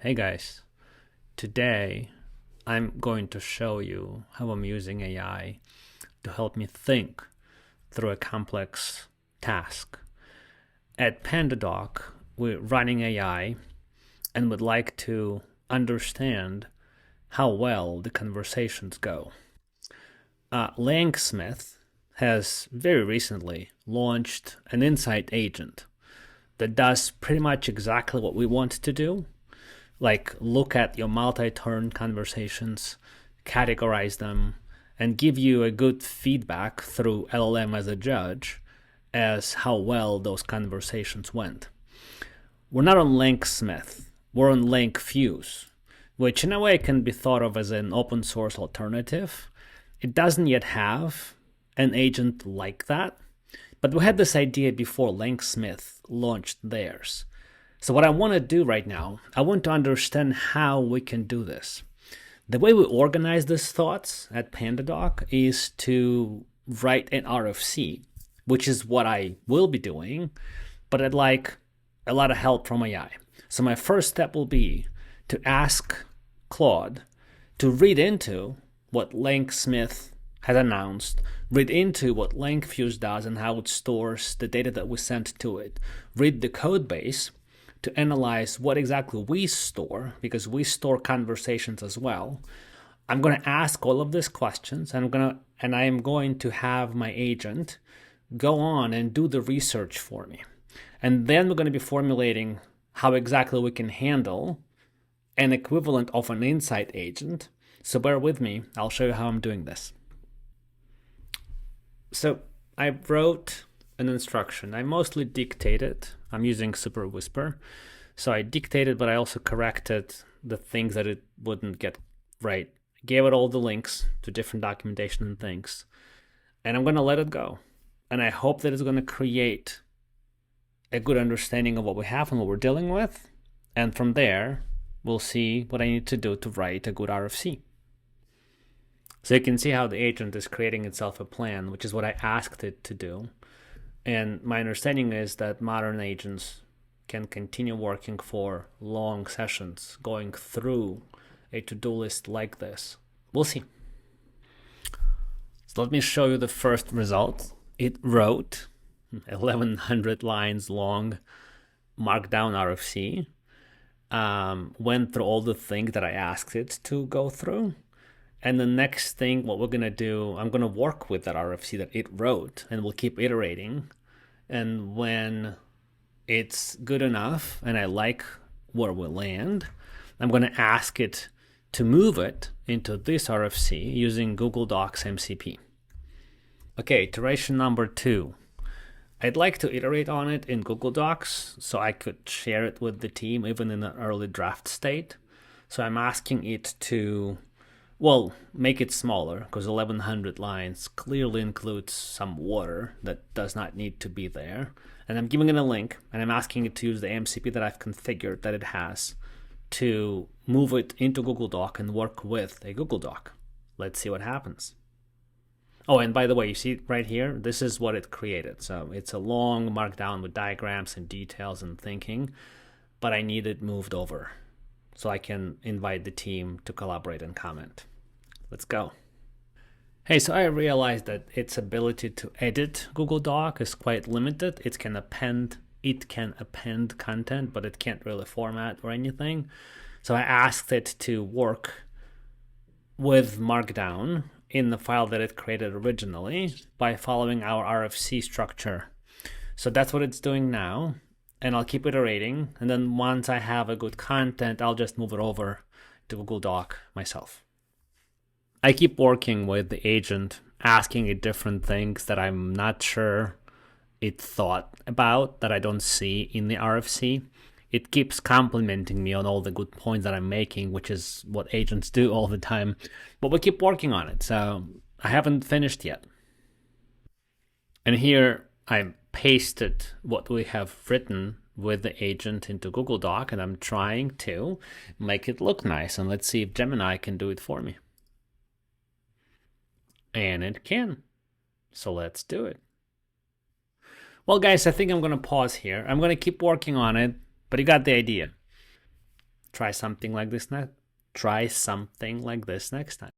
Hey guys, today I'm going to show you how I'm using AI to help me think through a complex task. At PandaDoc, we're running AI and would like to understand how well the conversations go. Langsmith has very recently launched an insight agent that does pretty much exactly what we want to do, like look at your multi-turn conversations, categorize them, and give you a good feedback through LLM as a judge as how well those conversations went. We're not on Lanksmith, we're on LangFuse, which in a way can be thought of as an open source alternative. It doesn't yet have an agent like that, but we had this idea before Lanksmith launched theirs. So what I want to do right now, I want to understand how we can do this. The way we organize these thoughts at PandaDoc is to write an RFC, which is what I will be doing, but I'd like a lot of help from AI. So my first step will be to ask Claude to read into what Lanksmith has announced, read into what LangFuse does and how it stores the data that we sent to it, read the code base to analyze what exactly we store, because we store conversations as well. I'm going to ask all of these questions, and I am going to have my agent go on and do the research for me. And then we're going to be formulating how exactly we can handle an equivalent of an insight agent. So bear with me, I'll show you how I'm doing this. So I wrote an instruction. I mostly dictated. I'm using Super Whisper. So I dictated, but I also corrected the things that it wouldn't get right. Gave it all the links to different documentation and things. And I'm going to let it go. And I hope that it's going to create a good understanding of what we have and what we're dealing with. And from there, we'll see what I need to do to write a good RFC. So you can see how the agent is creating itself a plan, which is what I asked it to do. And my understanding is that modern agents can continue working for long sessions, going through a to-do list like this. We'll see. So let me show you the first result. It wrote 1,100 lines long markdown RFC, went through all the things that I asked it to go through. And the next thing, what we're going to do, I'm going to work with that RFC that it wrote, and we'll keep iterating. And when it's good enough and I like where we land, I'm going to ask it to move it into this RFC using Google Docs MCP. Okay, iteration number 2. I'd like to iterate on it in Google Docs so I could share it with the team even in an early draft state. So I'm asking it to, well, make it smaller, because 1,100 lines clearly includes some water that does not need to be there. And I'm giving it a link, and I'm asking it to use the MCP that I've configured that it has to move it into Google Doc and work with a Google Doc. Let's see what happens. Oh, and by the way, you see right here, this is what it created. So it's a long markdown with diagrams and details and thinking, but I need it moved over so I can invite the team to collaborate and comment. Let's go. Hey, so I realized that its ability to edit Google Doc is quite limited. It can append content, but it can't really format or anything. So I asked it to work with Markdown in the file that it created originally by following our RFC structure. So that's what it's doing now. And I'll keep iterating. And then once I have a good content, I'll just move it over to Google Doc myself. I keep working with the agent, asking it different things that I'm not sure it thought about, that I don't see in the RFC. It keeps complimenting me on all the good points that I'm making, which is what agents do all the time. But we keep working on it, so I haven't finished yet. And here I pasted what we have written with the agent into Google Doc, and I'm trying to make it look nice. And let's see if Gemini can do it for me. And it can. So let's do it. Well, guys, I think I'm going to pause here. I'm going to keep working on it, but you got the idea. Try something like this next time.